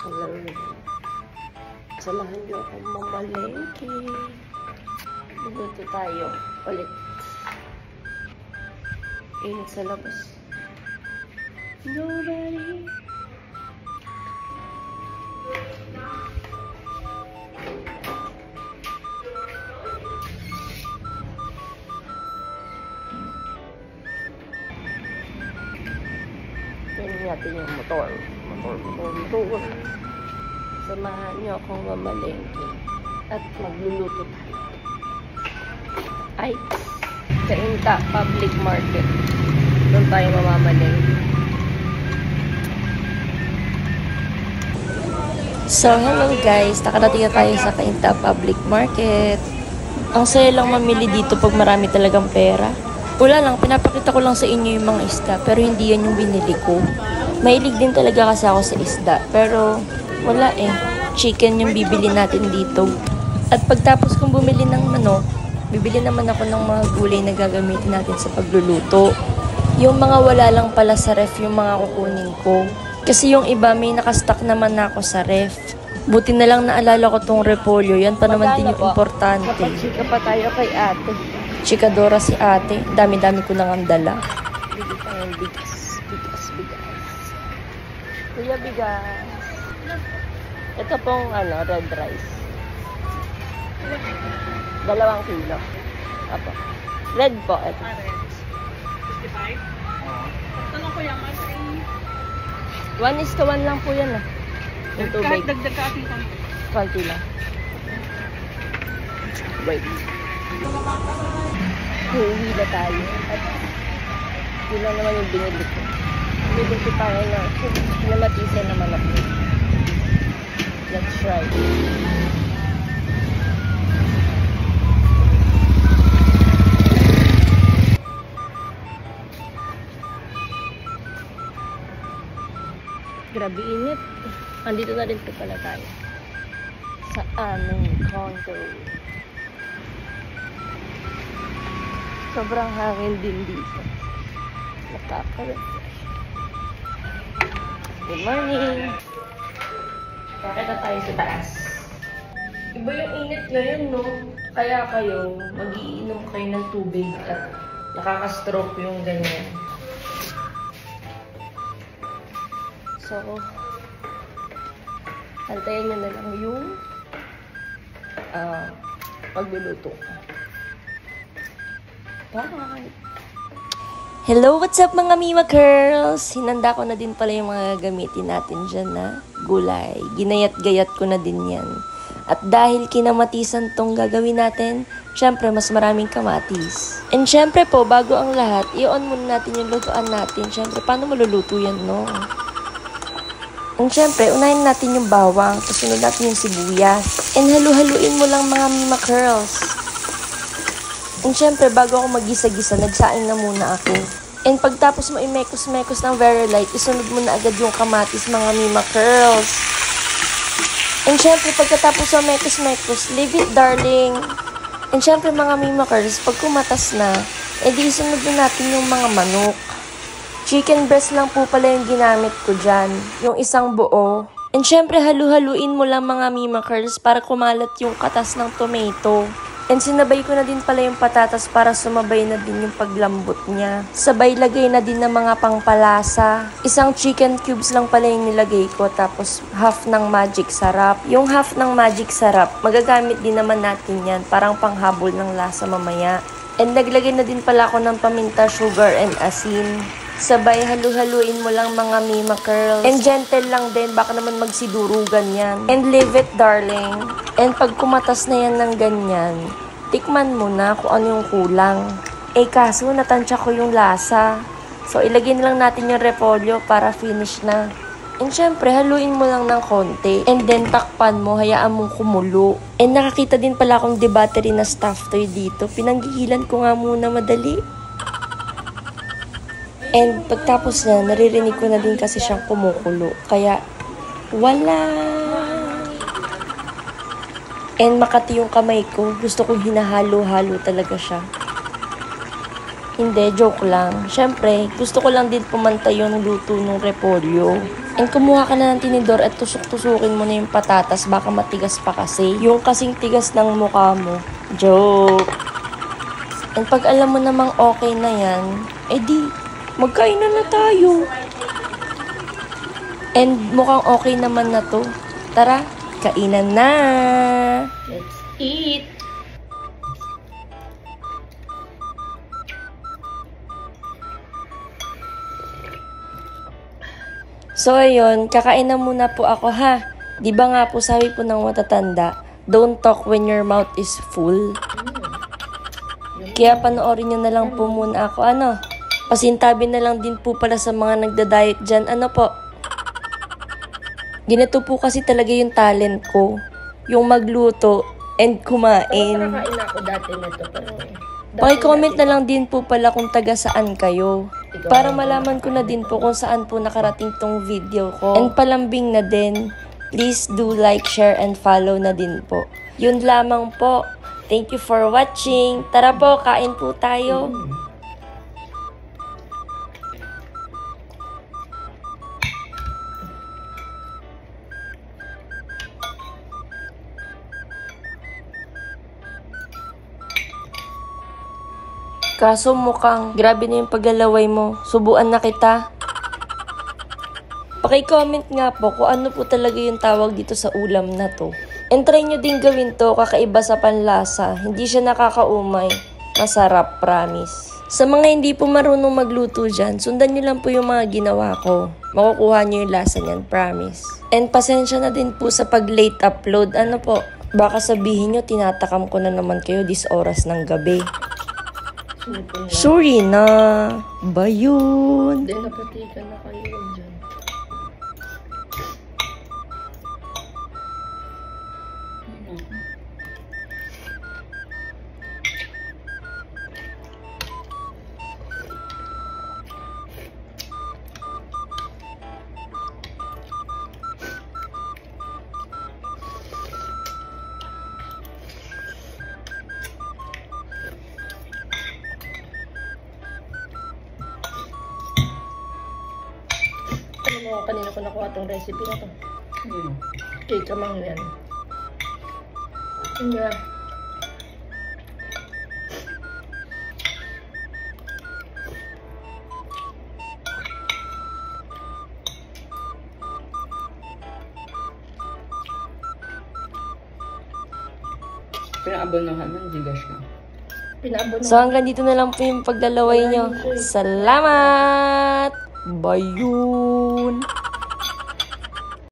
Hello. Samahan niyo akong mamalengke. Luto tayo ulit. Init sa labas. Nobody. Tingnan natin yung motor. Motor. Samahan niyo akong mamalengke at magluluto tayo. Ay, Cainta Public Market. Doon tayo mamamalengke. So, hello guys. Nakarating na tayo sa Cainta Public Market. Ang saya lang mamili dito pag marami talagang pera. Wala lang, pinapakita ko lang sa inyo yung mga isda, pero hindi yan yung binili ko. Mahilig din talaga kasi ako sa isda, pero wala eh. Chicken yung bibili natin dito. At pagtapos kong bumili ng manok, bibili naman ako ng mga gulay na gagamitin natin sa pagluluto. Yung mga wala lang pala sa ref yung mga kukunin ko. Kasi yung iba may nakastock naman na ako sa ref. Buti na lang naalala ko tong repolyo. Yan pa naman din yung importante. Kapag-chika pa tayo kay ate. Chikadora si ate. Dami-dami ko nang ang dala. Bigay tayong bigas. Kuya, bigas. Ito pong red rice. 2 kilo. Apo. Red po. Ito. 55? Tanong ko yan, 1:1 lang po yan. Yung tubig. Kahit dagdag ka ating konti lang. Wait. Huwi na tayo. At yun lang naman yung binili ko. Binili ko tayo na pinamatisan naman ako. Let's try. Grabe init. Andito na rin po pala tayo sa aming condo. Sobrang hangin din dito. Nakaka-refresh. Good morning! Bakit na tayo sa taas? Iba yung init ngayon, no? Kaya kayo, mag-iinom kayo ng tubig at nakaka-stroke yung ganyan. So, antayin nyo na lang yung pagluluto. Bye! Hello, what's up mga Mima Girls? Hinanda ko na din pala yung mga gamitin natin dyan na gulay. Ginayat-gayat ko na din yan. At dahil kinamatisan tong gagawin natin, syempre mas maraming kamatis. And syempre po, bago ang lahat, i-on muna natin yung lutuan natin. Syempre, paano maluluto yan, no? And syempre, unahin natin yung bawang, kasunod natin yung sibuyas. And halu-haluin mo lang mga Mima Girls. And syempre, bago ako mag-gisa-gisa, nagsaing na muna ako. And pagtapos mo i-mekos-mekos ng very light, isunod mo na agad yung kamatis, mga Mima Girls. And syempre, pagkatapos mo mekos-mekos, leave it, darling. And syempre, mga Mima Girls, pag kumatas na, edi isunod na natin yung mga manok. Chicken breast lang po pala yung ginamit ko dyan, yung isang buo. And syempre, halu-haluin mo lang mga Mima Girls para kumalat yung katas ng tomato. And sinabay ko na din pala yung patatas para sumabay na din yung paglambot niya. Sabay lagay na din ng mga pangpalasa. Isang chicken cubes lang pala yung nilagay ko, tapos half ng magic sarap. Yung half ng magic sarap, magagamit din naman natin yan, parang panghabol ng lasa mamaya. And naglagay na din pala ako ng paminta, sugar, and asin. Sabay halu-haluin mo lang mga Mima Girls. And gentle lang din, baka naman magsidurugan yan. And leave it, darling. And pag kumatas na yan ng ganyan, tikman mo na kung ano yung kulang. Eh kaso, natansya ko yung lasa. So ilagay na lang natin yung repolyo para finish na. And syempre, haluin mo lang ng konti. And then takpan mo, hayaan mong kumulo. And nakakita din pala akong de-battery na stuffed toy dito. Pinanggigilan ko nga muna madali. And pagtapos na, naririnig ko na din kasi siyang kumukulo. Kaya, wala. And makati yung kamay ko. Gusto kong hinahalo-halo talaga siya. Hindi, joke lang. Siyempre, gusto ko lang din pumantay yung luto ng repolyo. And kumuha ka na ng tinidor at tusok-tusukin mo na yung patatas, baka matigas pa kasi. Yung kasing tigas ng mukha mo. Joke. And pag alam mo namang okay na yan, edi, magkainan na tayo. And mukhang okay naman na to. Tara, kainan na! Let's eat! So ayun, kakain na muna po ako ha. Di ba nga po sabi po ng matatanda, don't talk when your mouth is full. Kaya panoorin nyo na lang po muna ako. Ano? Pasintabi na lang din po pala sa mga nagda-diet dyan. Ano po? Ganito po kasi talaga yung talent ko. Yung magluto and kumain. Nakakain ako dati nito, pero... Paki-comment na lang din po pala kung taga saan kayo. Para malaman ko na din po kung saan po nakarating tong video ko. And palambing na din. Please do like, share, and follow na din po. Yun lamang po. Thank you for watching. Tara po, kain po tayo. Kaso mukhang grabe na yung paglalaway mo. Subuan na kita. Paki-comment nga po kung ano po talaga yung tawag dito sa ulam na to. And try nyo din gawin to, kakaiba sa panlasa. Hindi siya nakakaumay. Masarap, promise. Sa mga hindi po marunong magluto dyan, sundan nyo lang po yung mga ginawa ko. Makukuha nyo yung lasa niyan, promise. And pasensya na din po sa pag-late upload. Ano po, baka sabihin nyo tinatakam ko na naman kayo this oras ng gabi. Sorry na. Bayun. Hindi, napatikan na kayo dyan. Kanina ko nakuha itong recipe na to. Kay Kamang yan. Hindi. Pinaabonahan ng Gcash ka. Pinaabon So hanggang dito na lang po yung paglalaway nyo. Salamat! Bayun!